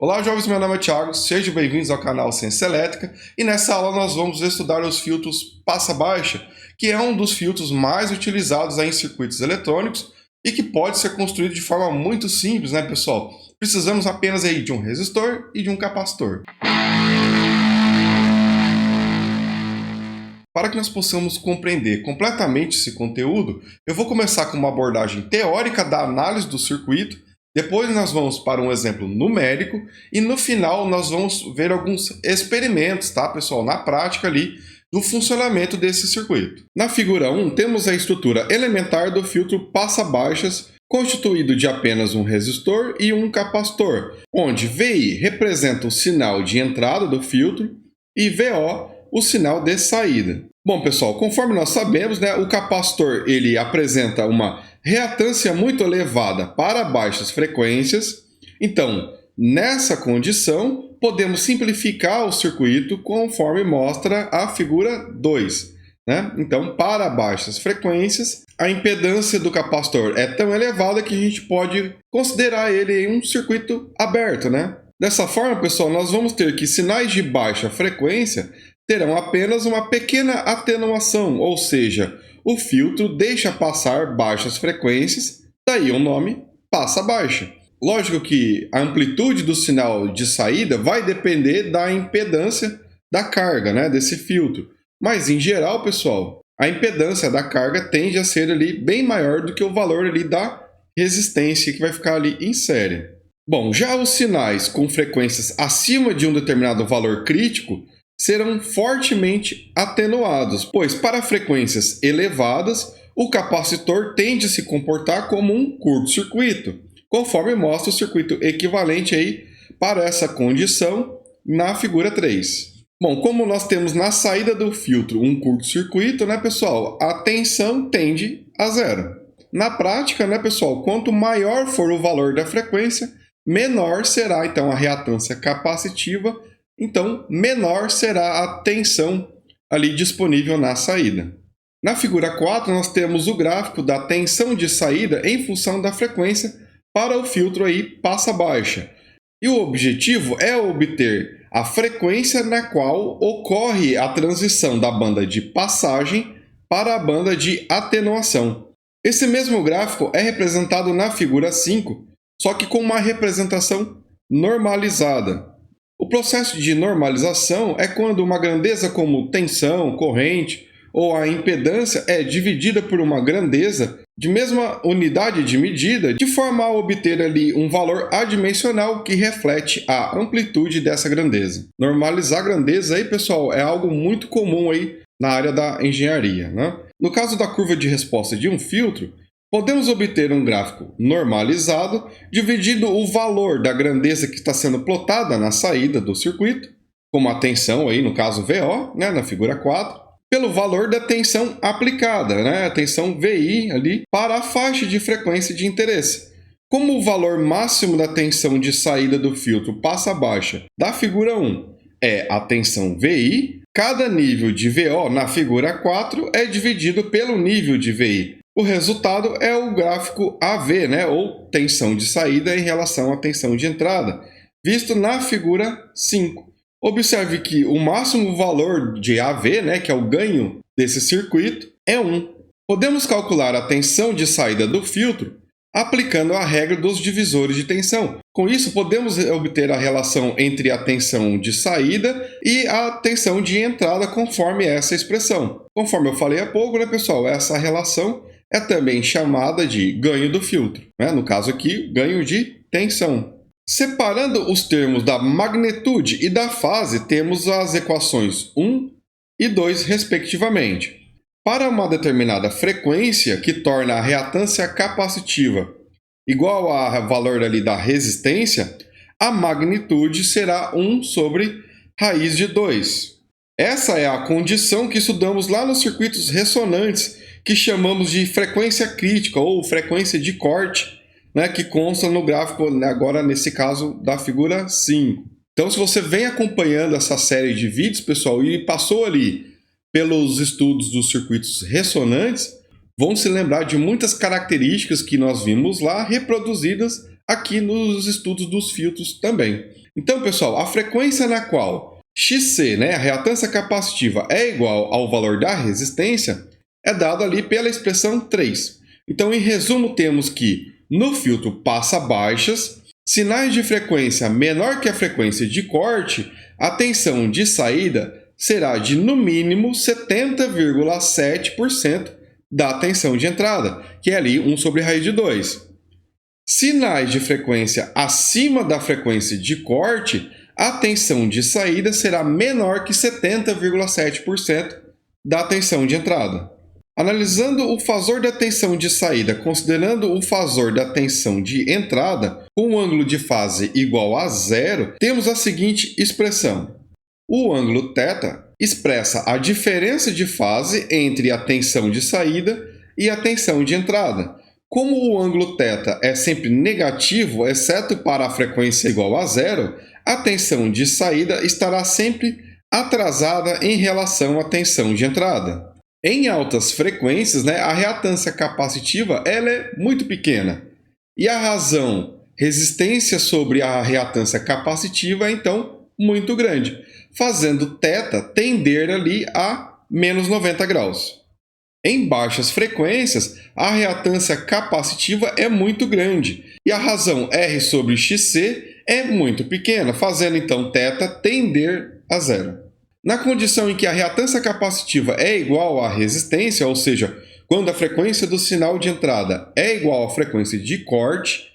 Olá, jovens, meu nome é Thiago, sejam bem-vindos ao canal Ciência Elétrica e nessa aula nós vamos estudar os filtros passa-baixa, que é um dos filtros mais utilizados em circuitos eletrônicos e que pode ser construído de forma muito simples, né, pessoal? Precisamos apenas aí de um resistor e de um capacitor. Para que nós possamos compreender completamente esse conteúdo, eu vou começar com uma abordagem teórica da análise do circuito. Depois nós vamos para um exemplo numérico e no final nós vamos ver alguns experimentos, tá, pessoal, na prática ali do funcionamento desse circuito. Na figura 1 temos a estrutura elementar do filtro passa-baixas, constituído de apenas um resistor e um capacitor, onde VI representa o sinal de entrada do filtro e VO o sinal de saída. Bom, pessoal, conforme nós sabemos, né, o capacitor ele apresenta uma reatância muito elevada para baixas frequências. Então, nessa condição, podemos simplificar o circuito conforme mostra a figura 2. Né? Então, para baixas frequências, a impedância do capacitor é tão elevada que a gente pode considerar ele um circuito aberto. Né? Dessa forma, pessoal, nós vamos ter que sinais de baixa frequência terão apenas uma pequena atenuação, ou seja, o filtro deixa passar baixas frequências, daí o nome passa-baixa. Lógico que a amplitude do sinal de saída vai depender da impedância da carga, né, desse filtro. Mas, em geral, pessoal, a impedância da carga tende a ser ali bem maior do que o valor ali da resistência que vai ficar ali em série. Bom, já os sinais com frequências acima de um determinado valor crítico serão fortemente atenuados, pois para frequências elevadas, o capacitor tende a se comportar como um curto-circuito, conforme mostra o circuito equivalente aí para essa condição na figura 3. Bom, como nós temos na saída do filtro um curto-circuito, né, pessoal, a tensão tende a zero. Na prática, né, pessoal, quanto maior for o valor da frequência, menor será então a reatância capacitiva. Então, menor será a tensão ali disponível na saída. Na figura 4, nós temos o gráfico da tensão de saída em função da frequência para o filtro aí passa-baixa. E o objetivo é obter a frequência na qual ocorre a transição da banda de passagem para a banda de atenuação. Esse mesmo gráfico é representado na figura 5, só que com uma representação normalizada. O processo de normalização é quando uma grandeza como tensão, corrente ou a impedância é dividida por uma grandeza de mesma unidade de medida, de forma a obter ali um valor adimensional que reflete a amplitude dessa grandeza. Normalizar grandeza aí, pessoal, é algo muito comum aí na área da engenharia, né? No caso da curva de resposta de um filtro, podemos obter um gráfico normalizado, dividindo o valor da grandeza que está sendo plotada na saída do circuito, como a tensão, aí, no caso VO, né, na figura 4, pelo valor da tensão aplicada, né, a tensão VI, ali, para a faixa de frequência de interesse. Como o valor máximo da tensão de saída do filtro passa-baixa da figura 1 é a tensão VI, cada nível de VO na figura 4 é dividido pelo nível de VI. O resultado é o gráfico AV, né, ou tensão de saída em relação à tensão de entrada, visto na figura 5. Observe que o máximo valor de AV, né, que é o ganho desse circuito, é 1. Podemos calcular a tensão de saída do filtro aplicando a regra dos divisores de tensão. Com isso, podemos obter a relação entre a tensão de saída e a tensão de entrada conforme essa expressão. Conforme eu falei há pouco, né, pessoal, essa relação é também chamada de ganho do filtro, né? No caso aqui, ganho de tensão. Separando os termos da magnitude e da fase, temos as equações 1 e 2, respectivamente. Para uma determinada frequência, que torna a reatância capacitiva igual a valor ali da resistência, a magnitude será 1 sobre raiz de 2. Essa é a condição que estudamos lá nos circuitos ressonantes, que chamamos de frequência crítica ou frequência de corte, né, que consta no gráfico, agora nesse caso, da figura 5. Então, se você vem acompanhando essa série de vídeos, pessoal, e passou ali pelos estudos dos circuitos ressonantes, vão se lembrar de muitas características que nós vimos lá reproduzidas aqui nos estudos dos filtros também. Então, pessoal, a frequência na qual XC, né, a reatância capacitiva, é igual ao valor da resistência, é dado ali pela expressão 3. Então, em resumo, temos que no filtro passa-baixas, sinais de frequência menor que a frequência de corte, a tensão de saída será de, no mínimo, 70,7% da tensão de entrada, que é ali 1 sobre raiz de 2. Sinais de frequência acima da frequência de corte, a tensão de saída será menor que 70,7% da tensão de entrada. Analisando o fasor da tensão de saída, considerando o fasor da tensão de entrada, com um ângulo de fase igual a zero, temos a seguinte expressão. O ângulo θ expressa a diferença de fase entre a tensão de saída e a tensão de entrada. Como o ângulo θ é sempre negativo, exceto para a frequência igual a zero, a tensão de saída estará sempre atrasada em relação à tensão de entrada. Em altas frequências, a reatância capacitiva ela é muito pequena. E a razão resistência sobre a reatância capacitiva é, então, muito grande, fazendo θ tender ali a menos 90 graus. Em baixas frequências, a reatância capacitiva é muito grande e a razão R sobre XC é muito pequena, fazendo então θ tender a zero. Na condição em que a reatância capacitiva é igual à resistência, ou seja, quando a frequência do sinal de entrada é igual à frequência de corte,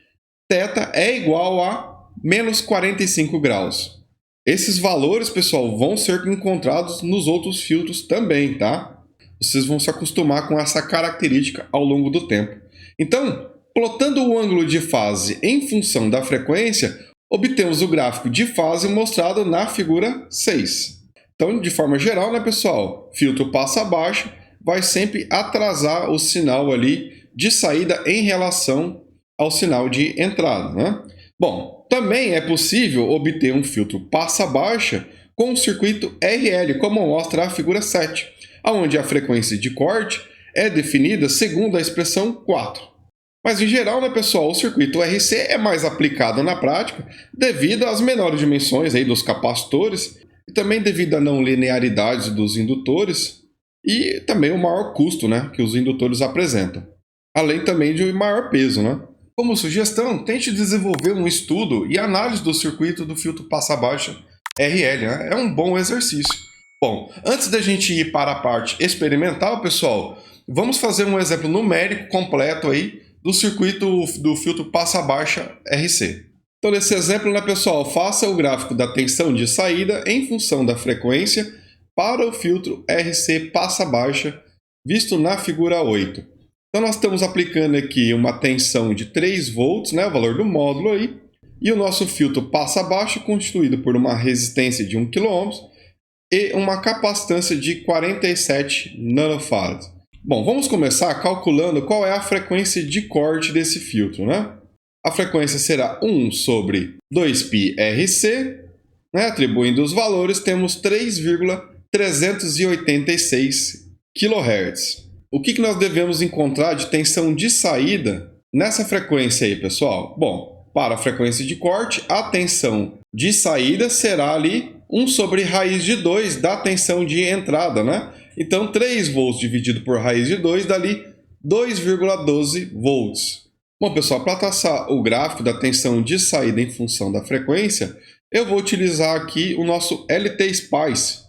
θ é igual a menos 45 graus. Esses valores, pessoal, vão ser encontrados nos outros filtros também, tá? Vocês vão se acostumar com essa característica ao longo do tempo. Então, plotando o ângulo de fase em função da frequência, obtemos o gráfico de fase mostrado na figura 6. Então, de forma geral, pessoal, filtro passa-baixo vai sempre atrasar o sinal ali de saída em relação ao sinal de entrada, Bom, também é possível obter um filtro passa-baixa com o circuito RL, como mostra a figura 7, onde a frequência de corte é definida segundo a expressão 4. Mas, em geral, pessoal, o circuito RC é mais aplicado na prática devido às menores dimensões aí dos capacitores e também devido à não linearidade dos indutores e também o maior custo que os indutores apresentam, além também de um maior peso. Como sugestão, tente desenvolver um estudo e análise do circuito do filtro passa-baixa RL. É um bom exercício. Bom, antes da gente ir para a parte experimental, pessoal, vamos fazer um exemplo numérico completo aí do circuito do filtro passa-baixa RC. Então, nesse exemplo, pessoal, faça o gráfico da tensão de saída em função da frequência para o filtro RC passa-baixa, visto na figura 8. Então, nós estamos aplicando aqui uma tensão de 3 volts, o valor do módulo aí, e o nosso filtro passa-baixo constituído por uma resistência de 1 kΩ e uma capacitância de 47 nanofarads. Bom, vamos começar calculando qual é a frequência de corte desse filtro, A frequência será 1 sobre 2πRC, atribuindo os valores, temos 3,386 kHz. O que nós devemos encontrar de tensão de saída nessa frequência aí, pessoal? Bom, para a frequência de corte, a tensão de saída será ali 1 sobre raiz de 2 da tensão de entrada, Então, 3 volts dividido por raiz de 2 dá ali 2,12 volts. Bom, pessoal, para traçar o gráfico da tensão de saída em função da frequência, eu vou utilizar aqui o nosso LT-Spice,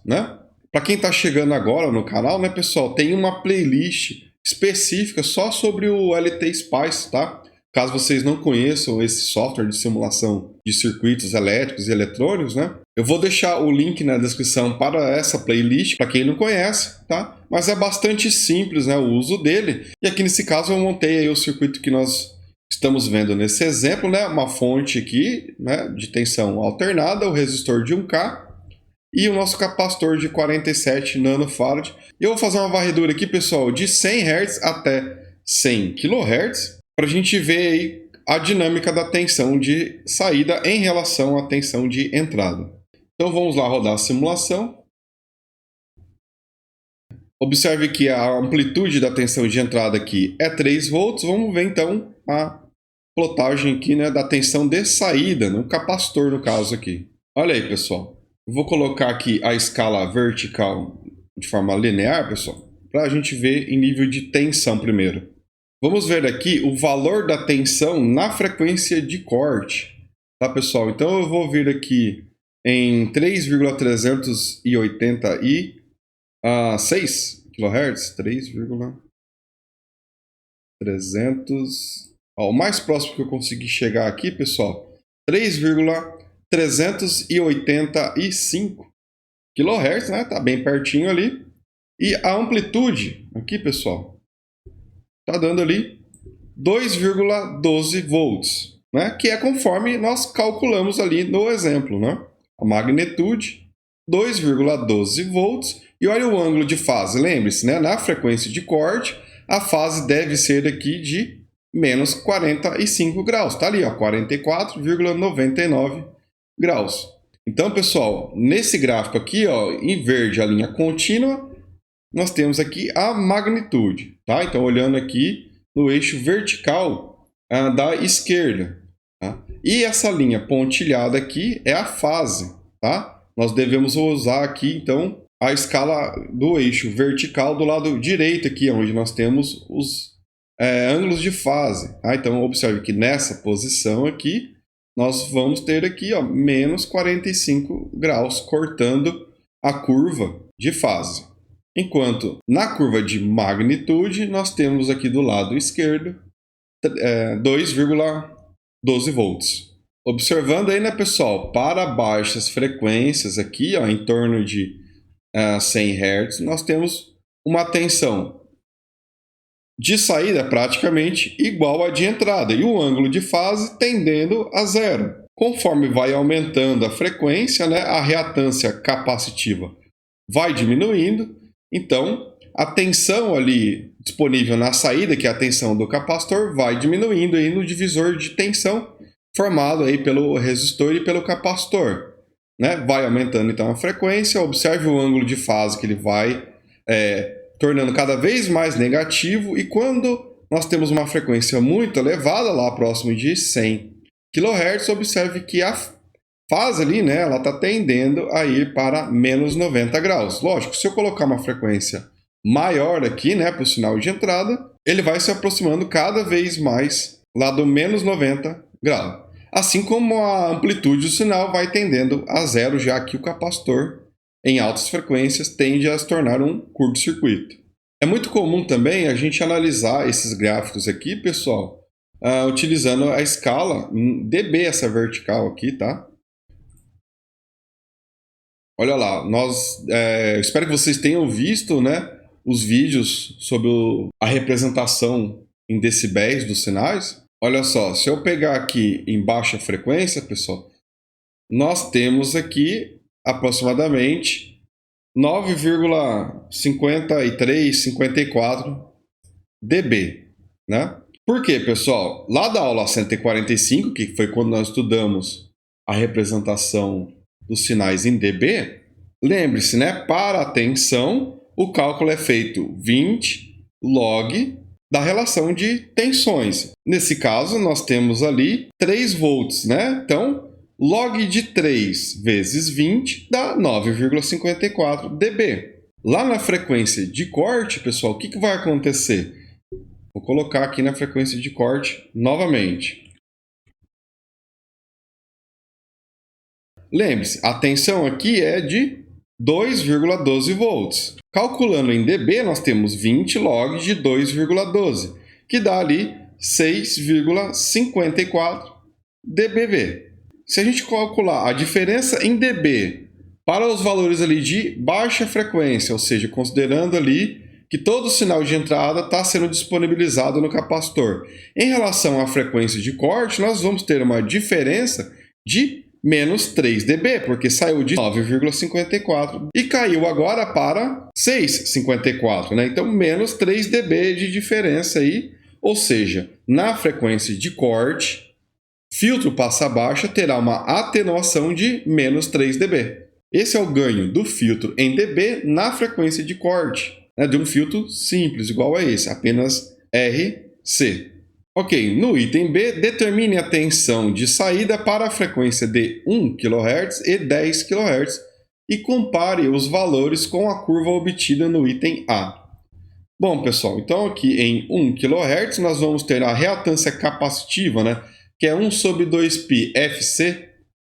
Para quem está chegando agora no canal, pessoal, tem uma playlist específica só sobre o LT-Spice, tá? Caso vocês não conheçam esse software de simulação de circuitos elétricos e eletrônicos, Eu vou deixar o link na descrição para essa playlist, para quem não conhece, tá? Mas é bastante simples, o uso dele. E aqui nesse caso eu montei aí o circuito que nós estamos vendo nesse exemplo, Uma fonte aqui, de tensão alternada, o resistor de 1K e o nosso capacitor de 47 nanofarad. E eu vou fazer uma varredura aqui, pessoal, de 100 Hz até 100 kHz, para a gente ver aí a dinâmica da tensão de saída em relação à tensão de entrada. Então vamos lá rodar a simulação. Observe que a amplitude da tensão de entrada aqui é 3 volts. Vamos ver então a plotagem aqui, né, da tensão de saída, no capacitor no caso aqui. Olha aí, pessoal. Eu vou colocar aqui a escala vertical de forma linear, pessoal, para a gente ver em nível de tensão primeiro. Vamos ver aqui o valor da tensão na frequência de corte, tá, pessoal? Então eu vou vir aqui em 3,386 kHz, 3,300. Ó, o mais próximo que eu consegui chegar aqui, pessoal, 3,385 kHz, né? Tá bem pertinho ali. E a amplitude aqui, pessoal, tá dando ali 2,12 volts, né? Que é conforme nós calculamos ali no exemplo, né? A magnitude, 2,12 volts. E olha o ângulo de fase. Lembre-se, né? Na frequência de corte, a fase deve ser aqui de menos 45 graus. Tá ali, ó, 44,99 graus. Então, pessoal, nesse gráfico aqui, ó, em verde a linha contínua, nós temos aqui a magnitude, tá? Então, olhando aqui no eixo vertical da esquerda, tá? E essa linha pontilhada aqui é a fase, tá? Nós devemos usar aqui, então, a escala do eixo vertical do lado direito aqui, onde nós temos os ângulos de fase, tá? Então, observe que nessa posição aqui, nós vamos ter aqui, ó, menos 45 graus, cortando a curva de fase. Enquanto na curva de magnitude, nós temos aqui do lado esquerdo 2,12 volts. Observando aí, né, pessoal, para baixas frequências aqui, ó, em torno de 100 Hz, nós temos uma tensão de saída praticamente igual à de entrada e o ângulo de fase tendendo a zero. Conforme vai aumentando a frequência, né, a reatância capacitiva vai diminuindo. Então, a tensão ali disponível na saída, que é a tensão do capacitor, vai diminuindo aí no divisor de tensão formado aí pelo resistor e pelo capacitor, né? Vai aumentando então a frequência, observe o ângulo de fase que ele vai tornando cada vez mais negativo, e quando nós temos uma frequência muito elevada, lá próximo de 100 kHz, observe que a fase ali, né, ela está tendendo a ir para menos 90 graus. Lógico, se eu colocar uma frequência maior aqui, né, para o sinal de entrada, ele vai se aproximando cada vez mais lá do menos 90 graus. Assim como a amplitude do sinal vai tendendo a zero, já que o capacitor em altas frequências tende a se tornar um curto-circuito. É muito comum também a gente analisar esses gráficos aqui, pessoal, utilizando a escala dB, essa vertical aqui, tá? Olha lá, espero que vocês tenham visto, né, os vídeos sobre a representação em decibéis dos sinais. Olha só, se eu pegar aqui em baixa frequência, pessoal, nós temos aqui aproximadamente 9,5354 dB, né? Por quê, pessoal? Lá da aula 145, que foi quando nós estudamos a representação dos sinais em dB, lembre-se, né? Para a tensão, o cálculo é feito 20 log da relação de tensões. Nesse caso, nós temos ali 3 volts, né? Então, log de 3 vezes 20 dá 9,54 dB. Lá na frequência de corte, pessoal, o que vai acontecer? Vou colocar aqui na frequência de corte novamente. Lembre-se, a tensão aqui é de 2,12 volts. Calculando em dB, nós temos 20 log de 2,12, que dá ali 6,54 dBV. Se a gente calcular a diferença em dB para os valores ali de baixa frequência, ou seja, considerando ali que todo o sinal de entrada está sendo disponibilizado no capacitor, em relação à frequência de corte, nós vamos ter uma diferença de menos 3 dB, porque saiu de 9,54 e caiu agora para 6,54, né? Então, menos 3 dB de diferença aí, ou seja, na frequência de corte, filtro passa baixa terá uma atenuação de menos 3 dB. Esse é o ganho do filtro em dB na frequência de corte, né? De um filtro simples, igual a esse, apenas RC. Ok, no item B, determine a tensão de saída para a frequência de 1 kHz e 10 kHz e compare os valores com a curva obtida no item A. Bom, pessoal, então aqui em 1 kHz nós vamos ter a reatância capacitiva, né, que é 1 sobre 2π Fc,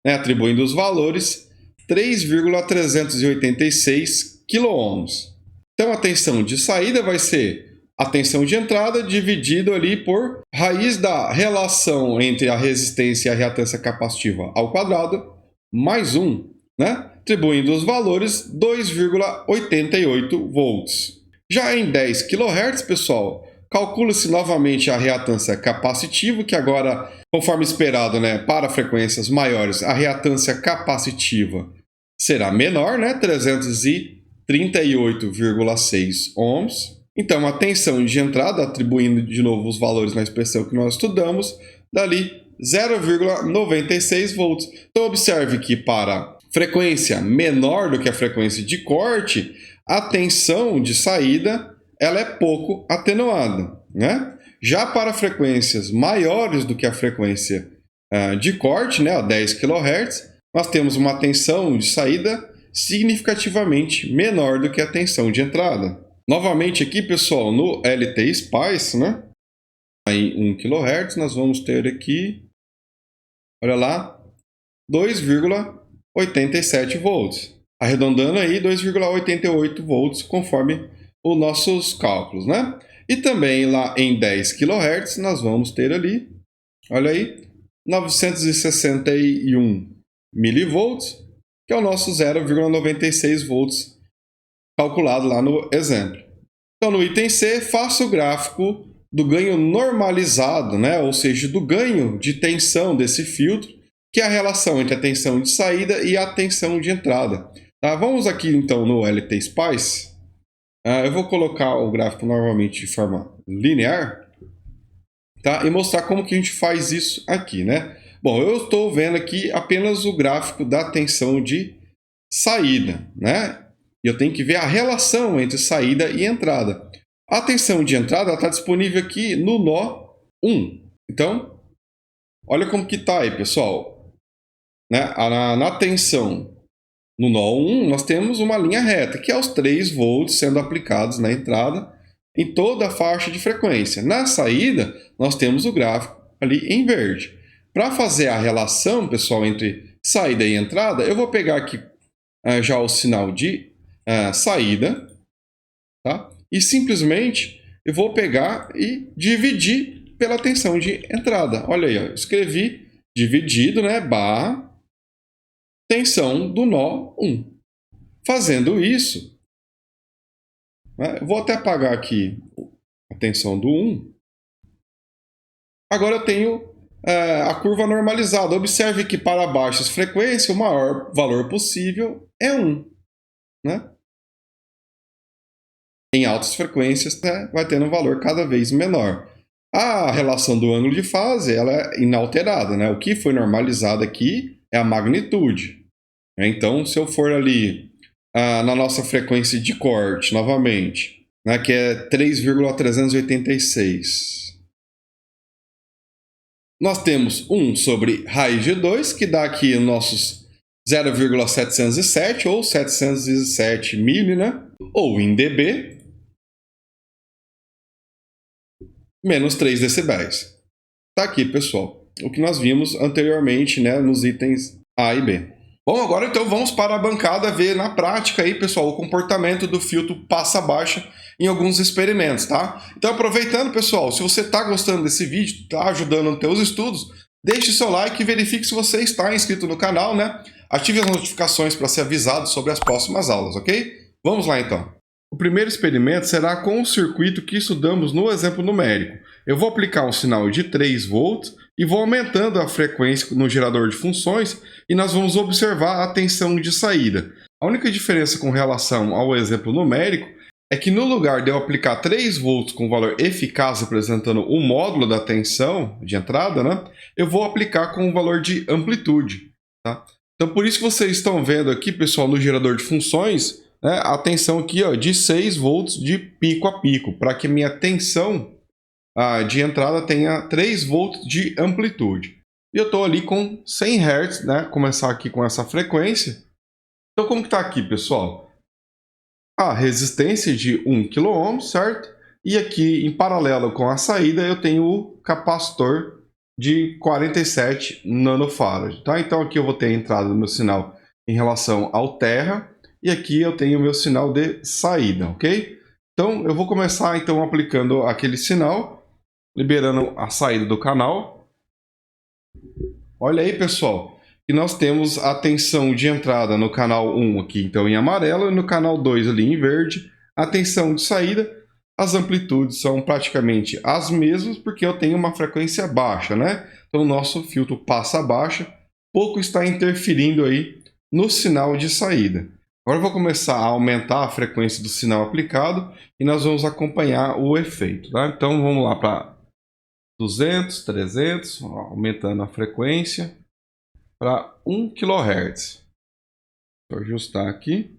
né, atribuindo os valores 3,386 kΩ. Então a tensão de saída vai ser a tensão de entrada dividido ali por raiz da relação entre a resistência e a reatância capacitiva ao quadrado, mais 1, né? Atribuindo os valores 2,88 volts. Já em 10 kHz, pessoal, calcula-se novamente a reatância capacitiva, que agora, conforme esperado, né, para frequências maiores, a reatância capacitiva será menor, né, 338,6 ohms. Então, a tensão de entrada, atribuindo de novo os valores na expressão que nós estudamos, dali 0,96 volts. Então, observe que para frequência menor do que a frequência de corte, a tensão de saída ela é pouco atenuada, né? Já para frequências maiores do que a frequência de corte, né, a 10 kHz, nós temos uma tensão de saída significativamente menor do que a tensão de entrada. Novamente aqui, pessoal, no LT Spice, né, em 1 kHz, nós vamos ter aqui, olha lá, 2,87 volts. Arredondando aí, 2,88 volts, conforme os nossos cálculos, né? E também lá em 10 kHz, nós vamos ter ali, olha aí, 961 milivolts, que é o nosso 0,96 volts calculado lá no exemplo. Então, no item C, faça o gráfico do ganho normalizado, né? Ou seja, do ganho de tensão desse filtro, que é a relação entre a tensão de saída e a tensão de entrada. Tá? Vamos aqui, então, no LT Spice. Eu vou colocar o gráfico novamente de forma linear, tá? E mostrar como que a gente faz isso aqui, né? Bom, eu estou vendo aqui apenas o gráfico da tensão de saída, né? E eu tenho que ver a relação entre saída e entrada. A tensão de entrada está disponível aqui no nó 1. Então, olha como que está aí, pessoal. Né? Na tensão no nó 1, nós temos uma linha reta, que é os 3 volts sendo aplicados na entrada em toda a faixa de frequência. Na saída, nós temos o gráfico ali em verde. Para fazer a relação, pessoal, entre saída e entrada, eu vou pegar aqui já o sinal de saída, tá? E simplesmente eu vou pegar e dividir pela tensão de entrada. Olha aí, ó, escrevi dividido, né, barra tensão do nó 1. Fazendo isso, né, eu vou até apagar aqui a tensão do 1. Agora eu tenho a curva normalizada. Observe que para baixas frequências, o maior valor possível é 1. Né? Em altas frequências, né, vai tendo um valor cada vez menor. A relação do ângulo de fase ela é inalterada. Né? O que foi normalizado aqui é a magnitude. Então, se eu for ali na nossa frequência de corte, novamente, né, que é 3,386, nós temos 1 sobre raiz de 2, que dá aqui nossos 0,707 ou 707 mili, né? Ou em dB, menos 3 decibéis. Tá aqui, pessoal, o que nós vimos anteriormente, né, nos itens A e B. Bom, agora então vamos para a bancada ver na prática aí, pessoal, o comportamento do filtro passa-baixa em alguns experimentos, tá? Então, aproveitando, pessoal, se você está gostando desse vídeo, está ajudando nos teus estudos, deixe seu like e verifique se você está inscrito no canal, né? Ative as notificações para ser avisado sobre as próximas aulas, ok? Vamos lá, então. O primeiro experimento será com o circuito que estudamos no exemplo numérico. Eu vou aplicar um sinal de 3 volts e vou aumentando a frequência no gerador de funções e nós vamos observar a tensão de saída. A única diferença com relação ao exemplo numérico é que no lugar de eu aplicar 3 volts com valor eficaz representando o módulo da tensão de entrada, né, eu vou aplicar com o valor de amplitude. Tá? Então, por isso que vocês estão vendo aqui, pessoal, no gerador de funções, né, a tensão aqui ó, de 6 volts de pico a pico, para que minha tensão de entrada tenha 3 volts de amplitude. E eu estou ali com 100 Hz, né? Começar aqui com essa frequência. Então, como que está aqui, pessoal? A resistência de 1 kΩ, certo? E aqui, em paralelo com a saída, eu tenho o capacitor de 47 nanofarad, tá? Então, aqui eu vou ter a entrada do meu sinal em relação ao terra, e aqui eu tenho o meu sinal de saída, ok? Então, eu vou começar, então, aplicando aquele sinal, liberando a saída do canal. Olha aí, pessoal, que nós temos a tensão de entrada no canal 1 aqui, então, em amarelo, e no canal 2 ali em verde, a tensão de saída. As amplitudes são praticamente as mesmas, porque eu tenho uma frequência baixa, né? Então, o nosso filtro passa baixa, pouco está interferindo aí no sinal de saída. Agora eu vou começar a aumentar a frequência do sinal aplicado e nós vamos acompanhar o efeito, tá? Então, vamos lá para 200, 300, aumentando a frequência para 1 kHz. Vou ajustar aqui.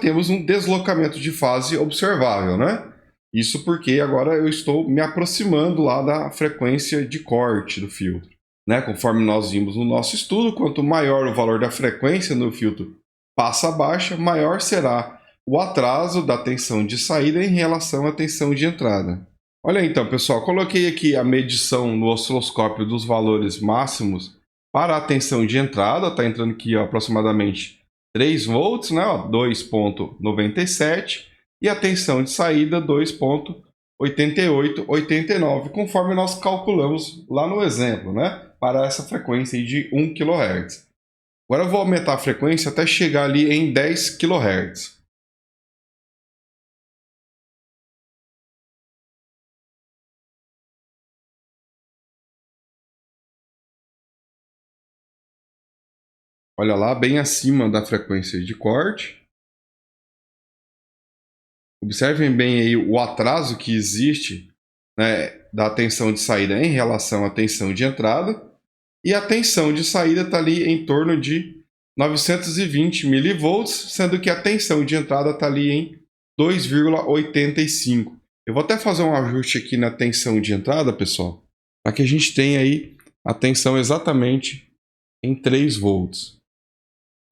Temos um deslocamento de fase observável, né? Isso porque agora eu estou me aproximando lá da frequência de corte do filtro, né? Conforme nós vimos no nosso estudo, quanto maior o valor da frequência no filtro passa baixa, maior será o atraso da tensão de saída em relação à tensão de entrada. Olha aí, então, pessoal, coloquei aqui a medição no osciloscópio dos valores máximos para a tensão de entrada, está entrando aqui ó, aproximadamente 3 volts, né, 2,97, e a tensão de saída 2,8889, conforme nós calculamos lá no exemplo, né, para essa frequência de 1 kHz. Agora eu vou aumentar a frequência até chegar ali em 10 kHz. Olha lá, bem acima da frequência de corte. Observem bem aí o atraso que existe, né, da tensão de saída em relação à tensão de entrada. E a tensão de saída está ali em torno de 920 mV, sendo que a tensão de entrada está ali em 2,85. Eu vou até fazer um ajuste aqui na tensão de entrada, pessoal, para que a gente tenha aí a tensão exatamente em 3 volts.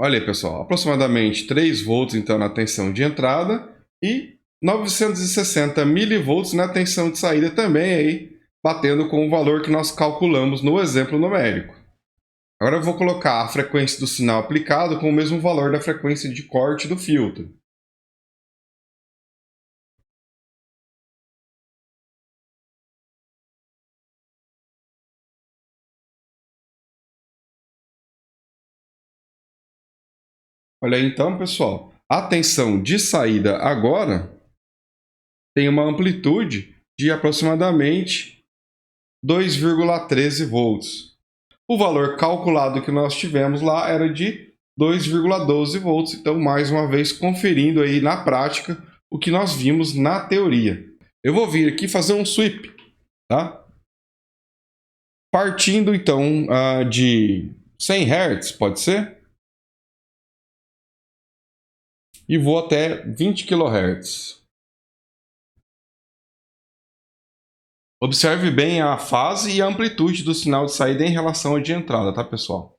Olha aí, pessoal, aproximadamente 3 volts então na tensão de entrada e 960 milivolts na tensão de saída também aí, batendo com o valor que nós calculamos no exemplo numérico. Agora eu vou colocar a frequência do sinal aplicado com o mesmo valor da frequência de corte do filtro. Olha aí então, pessoal, a tensão de saída agora tem uma amplitude de aproximadamente 2,13 volts. O valor calculado que nós tivemos lá era de 2,12 volts. Então, mais uma vez, conferindo aí na prática o que nós vimos na teoria. Eu vou vir aqui fazer um sweep, tá? Partindo, então, de 100 Hz, pode ser? E vou até 20 kHz. Observe bem a fase e a amplitude do sinal de saída em relação ao de entrada, tá, pessoal?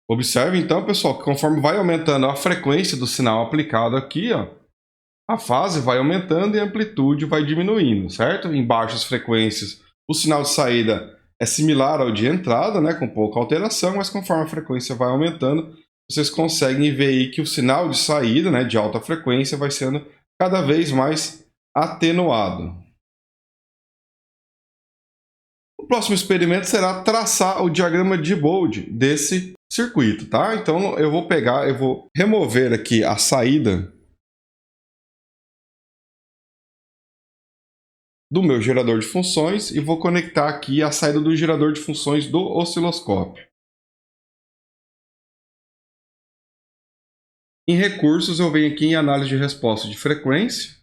Observe então, pessoal, que conforme vai aumentando a frequência do sinal aplicado aqui, ó, a fase vai aumentando e a amplitude vai diminuindo, certo? Em baixas frequências, o sinal de saída é similar ao de entrada, né, com pouca alteração, mas conforme a frequência vai aumentando, vocês conseguem ver aí que o sinal de saída, né, de alta frequência, vai sendo cada vez mais atenuado. O próximo experimento será traçar o diagrama de Bode desse circuito, tá? Então eu vou remover aqui a saída do meu gerador de funções e vou conectar aqui a saída do gerador de funções do osciloscópio. Em recursos, eu venho aqui em análise de resposta de frequência,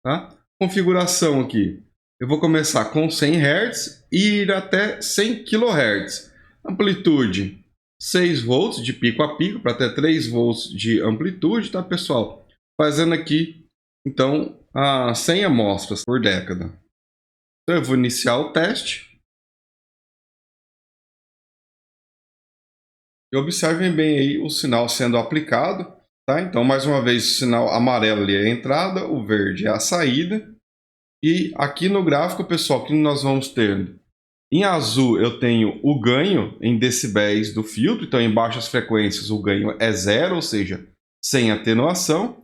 tá? Configuração aqui. Eu vou começar com 100 Hz e ir até 100 kHz. Amplitude 6 volts de pico a pico para ter 3 volts de amplitude, tá, pessoal? Fazendo aqui, então, a 100 amostras por década. Então, eu vou iniciar o teste. E observem bem aí o sinal sendo aplicado, tá? Então, mais uma vez, o sinal amarelo ali é a entrada, o verde é a saída. E aqui no gráfico, pessoal, o que nós vamos ter? Em azul, eu tenho o ganho em decibéis do filtro. Então, em baixas frequências, o ganho é zero, ou seja, sem atenuação.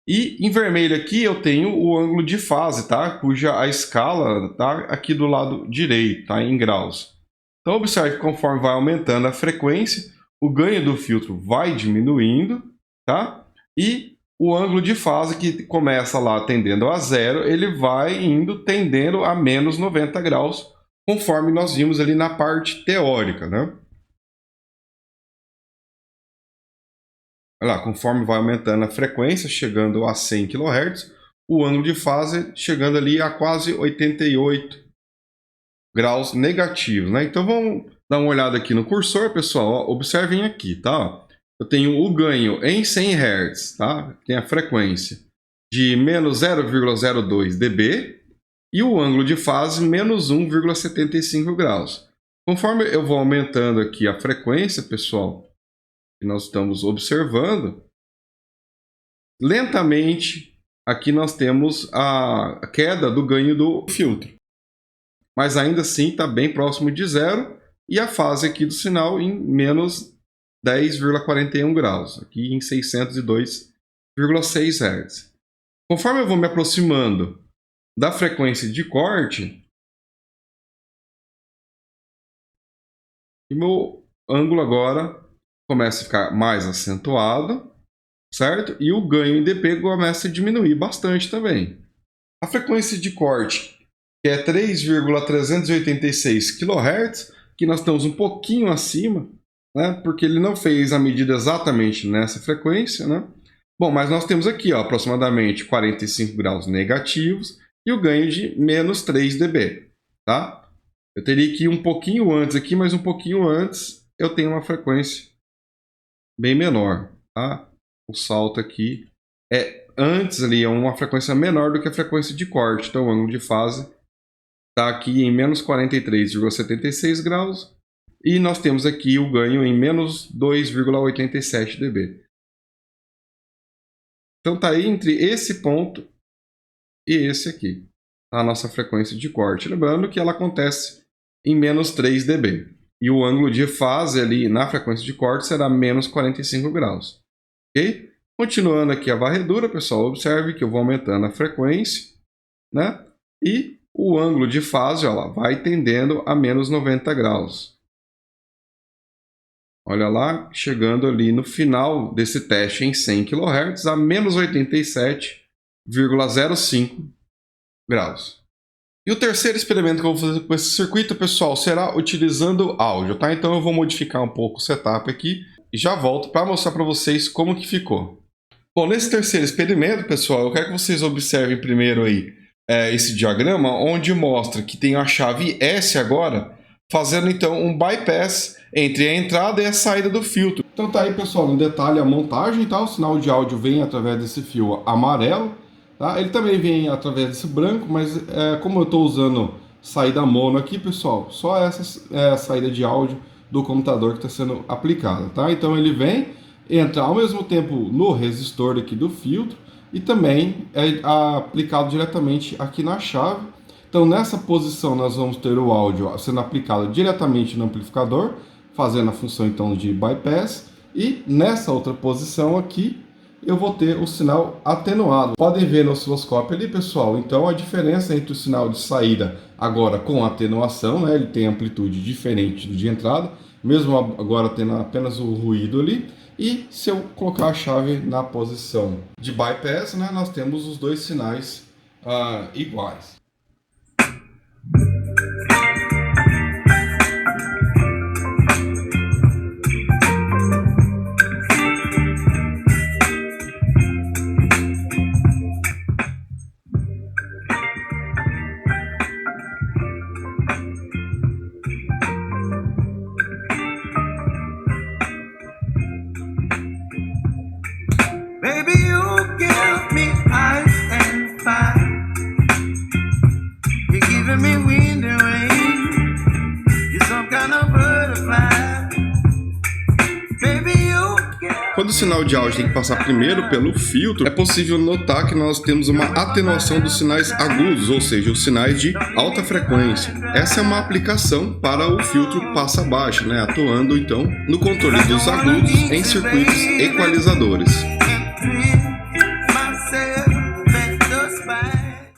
E em vermelho aqui, eu tenho o ângulo de fase, tá? Cuja a escala está aqui do lado direito, tá? Em graus. Então, observe que conforme vai aumentando a frequência, o ganho do filtro vai diminuindo, tá? E o ângulo de fase, que começa lá tendendo a zero, ele vai indo tendendo a menos 90 graus, conforme nós vimos ali na parte teórica, né? Olha lá, conforme vai aumentando a frequência, chegando a 100 kHz, o ângulo de fase chegando ali a quase 88 graus negativos, né? Então vamos dar uma olhada aqui no cursor, pessoal. Ó, observem aqui, tá? Eu tenho o ganho em 100 Hz, tá? Tem a frequência de menos 0,02 dB e o ângulo de fase menos 1,75 graus. Conforme eu vou aumentando aqui a frequência, pessoal, que nós estamos observando, lentamente aqui nós temos a queda do ganho do filtro. Mas ainda assim está bem próximo de zero, e a fase aqui do sinal em menos 10,41 graus, aqui em 602,6 Hz. Conforme eu vou me aproximando da frequência de corte, o meu ângulo agora começa a ficar mais acentuado, certo? E o ganho em dB começa a diminuir bastante também. A frequência de corte, que é 3,386 kHz, que nós estamos um pouquinho acima, né? Porque ele não fez a medida exatamente nessa frequência, né? Bom, mas nós temos aqui, ó, aproximadamente 45 graus negativos e o ganho de menos 3 dB, tá? Eu teria que ir um pouquinho antes aqui, mas um pouquinho antes eu tenho uma frequência bem menor, tá? O salto aqui é antes ali, é uma frequência menor do que a frequência de corte, então o ângulo de fase está aqui em menos 43,76 graus e nós temos aqui o ganho em menos 2,87 dB. Então está aí entre esse ponto e esse aqui, a nossa frequência de corte. Lembrando que ela acontece em menos 3 dB. E o ângulo de fase ali na frequência de corte será menos 45 graus. Ok? Continuando aqui a varredura, pessoal, observe que eu vou aumentando a frequência, né? E o ângulo de fase, ó lá, vai tendendo a menos 90 graus. Olha lá, chegando ali no final desse teste em 100 kHz a menos 87,05 graus. E o terceiro experimento que eu vou fazer com esse circuito, pessoal, será utilizando áudio, tá? Então eu vou modificar um pouco o setup aqui e já volto para mostrar para vocês como que ficou. Bom, nesse terceiro experimento, pessoal, eu quero que vocês observem primeiro aí esse diagrama, onde mostra que tem a chave S agora, fazendo então um bypass entre a entrada e a saída do filtro. Então tá aí, pessoal, no detalhe a montagem, tá? O sinal de áudio vem através desse fio amarelo, tá? Ele também vem através desse branco, mas como eu estou usando saída mono aqui, pessoal, só essa é a saída de áudio do computador que está sendo aplicada, tá? Então ele vem, entra ao mesmo tempo no resistor aqui do filtro e também é aplicado diretamente aqui na chave. Então nessa posição nós vamos ter o áudio sendo aplicado diretamente no amplificador, fazendo a função então de bypass, e nessa outra posição aqui eu vou ter o sinal atenuado. Podem ver no osciloscópio ali, pessoal, então a diferença entre o sinal de saída agora com atenuação, né, ele tem amplitude diferente do de entrada, mesmo agora tendo apenas o ruído ali. E se eu colocar a chave na posição de bypass, né, nós temos os dois sinais iguais. giving me wind and rain. You're some kind of butterfly. Baby, you get... Quando o sinal de áudio tem que passar primeiro pelo filtro, é possível notar que nós temos uma atenuação dos sinais agudos, ou seja, os sinais de alta frequência. Essa é uma aplicação para o filtro passa-baixa, né? Atuando então no controle dos agudos em circuitos equalizadores.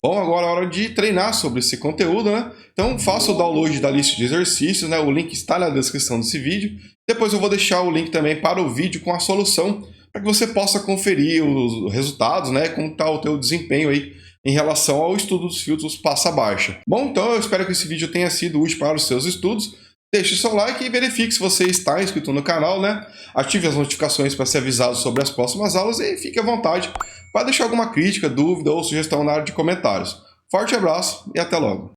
Bom, agora é hora de treinar sobre esse conteúdo, né? Então faça o download da lista de exercícios, né? O link está na descrição desse vídeo. Depois eu vou deixar o link também para o vídeo com a solução, para que você possa conferir os resultados, né? Como está o teu desempenho aí em relação ao estudo dos filtros passa-baixa. Bom, então eu espero que esse vídeo tenha sido útil para os seus estudos. Deixe seu like e verifique se você está inscrito no canal, né? Ative as notificações para ser avisado sobre as próximas aulas e fique à vontade para deixar alguma crítica, dúvida ou sugestão na área de comentários. Forte abraço e até logo!